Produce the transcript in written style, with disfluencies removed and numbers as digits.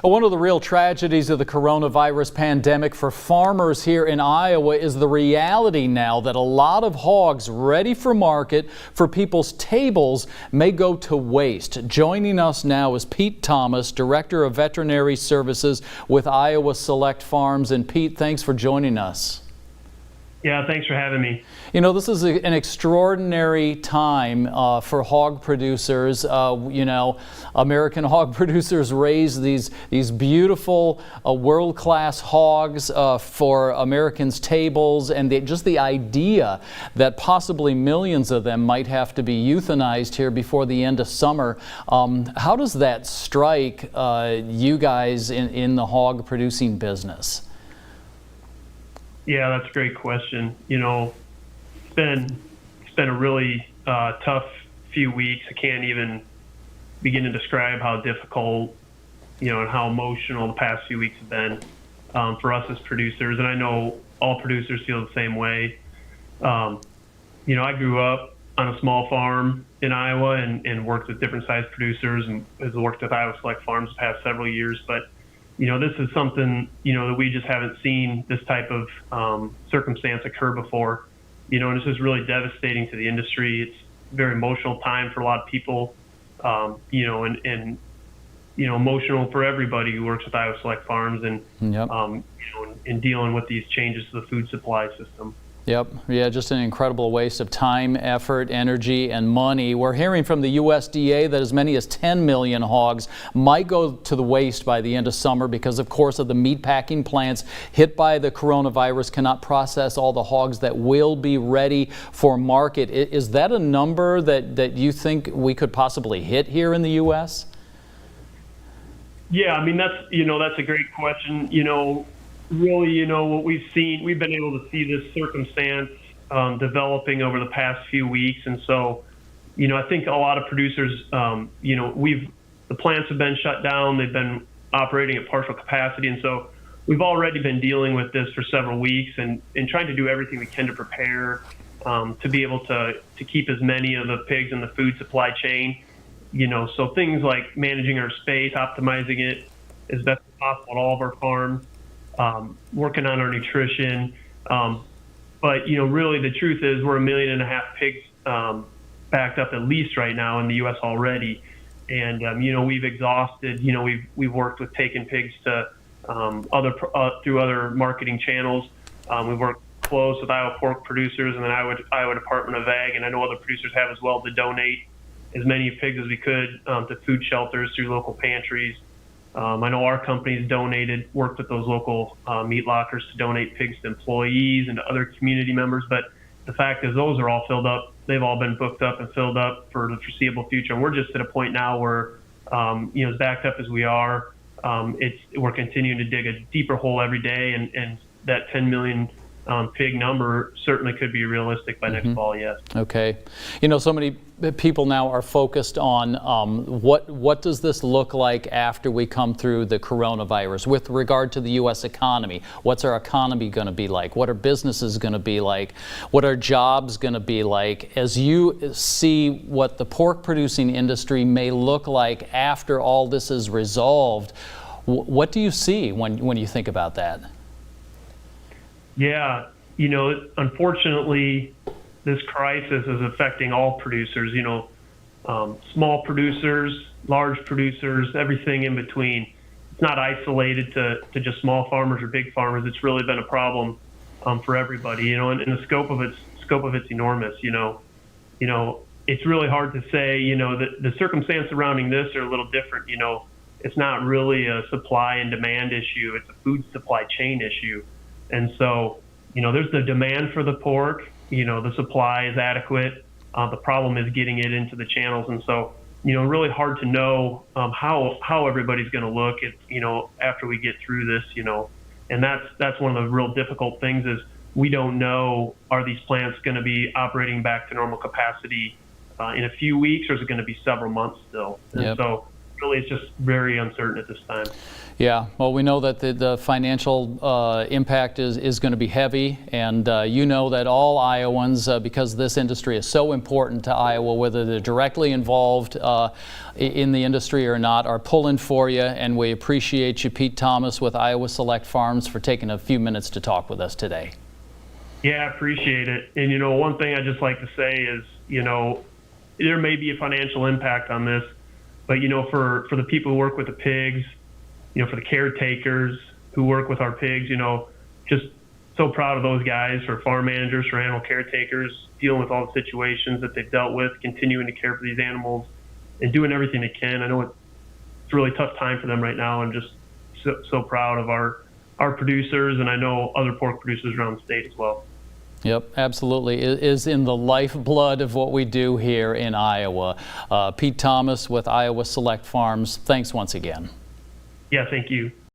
One of the real tragedies of the coronavirus pandemic for farmers here in Iowa is the reality now that a lot of hogs ready for market for people's tables may go to waste. Joining us now is Pete Thomas, Director of Veterinary Services with Iowa Select Farms. And Pete, thanks for joining us. Yeah, thanks for having me. You know, this is an extraordinary time for hog producers. American hog producers raise these beautiful world-class hogs for Americans' tables, and just the idea that possibly millions of them might have to be euthanized here before the end of summer. How does that strike you guys in the hog producing business? Yeah, that's a great question. You know, it's been a really tough few weeks. I can't even begin to describe how difficult, and how emotional the past few weeks have been for us as producers. And I know all producers feel the same way. I grew up on a small farm in Iowa and worked with different size producers and has worked with Iowa Select Farms the past several years. But this is something, that we just haven't seen this type of circumstance occur before. And this is really devastating to the industry. It's a very emotional time for a lot of people, and emotional for everybody who works with Iowa Select Farms and, Yep. in dealing with these changes to the food supply system. Yep. Yeah, just an incredible waste of time, effort, energy, and money. We're hearing from the USDA that as many as 10 million hogs might go to the waste by the end of summer because, of course, of the meatpacking plants hit by the coronavirus cannot process all the hogs that will be ready for market. Is that a number that you think we could possibly hit here in the U.S.? Yeah, I mean, that's a great question. Really, what we've been able to see this circumstance developing over the past few weeks. And so, I think a lot of producers, the plants have been shut down. They've been operating at partial capacity. And so we've already been dealing with this for several weeks and trying to do everything we can to prepare to be able to keep as many of the pigs in the food supply chain. So things like managing our space, optimizing it as best as possible at all of our farms. Working on our nutrition. But, really the truth is we're 1.5 million pigs backed up at least right now in the U.S. already. And, we've exhausted, we've worked with taking pigs to through other marketing channels. We've worked close with Iowa pork producers and then Iowa Department of Ag, and I know other producers have as well, to donate as many pigs as we could to food shelters through local pantries. I know our company's worked with those local meat lockers to donate pigs to employees and to other community members. But the fact is those are all filled up. They've all been booked up and filled up for the foreseeable future. And we're just at a point now where, as backed up as we are, we're continuing to dig a deeper hole every day. And that 10 million pig number certainly could be realistic by next fall, yes. Okay. So many people now are focused on what does this look like after we come through the coronavirus with regard to the U.S. economy. What's our economy going to be like? What are businesses going to be like? What are jobs going to be like? As you see what the pork producing industry may look like after all this is resolved, what do you see when you think about that? Yeah, unfortunately, this crisis is affecting all producers, small producers, large producers, everything in between. It's not isolated to just small farmers or big farmers. It's really been a problem for everybody, and the scope of it's enormous. It's really hard to say, the circumstances surrounding this are a little different. It's not really a supply and demand issue. It's a food supply chain issue. And so, there's the demand for the pork, the supply is adequate. The problem is getting it into the channels. And so, really hard to know how everybody's going to look at, after we get through this, and that's one of the real difficult things is we don't know, are these plants going to be operating back to normal capacity in a few weeks, or is it going to be several months still? And Yep. so, really it's just very uncertain at this time. Yeah, well, we know that the financial impact is going to be heavy, and you know that all Iowans, because this industry is so important to Iowa, whether they're directly involved in the industry or not, are pulling for you, and we appreciate you, Pete Thomas with Iowa Select Farms, for taking a few minutes to talk with us today. Yeah, I appreciate it. And, one thing I just like to say is, there may be a financial impact on this, but, for the people who work with the pigs, for the caretakers who work with our pigs, just so proud of those guys, for farm managers, for animal caretakers, dealing with all the situations that they've dealt with, continuing to care for these animals and doing everything they can. I know it's a really tough time for them right now, and just so proud of our producers, and I know other pork producers around the state as well. Yep, absolutely. It is in the lifeblood of what we do here in Iowa. Pete Thomas with Iowa Select Farms, thanks once again. Yeah, thank you.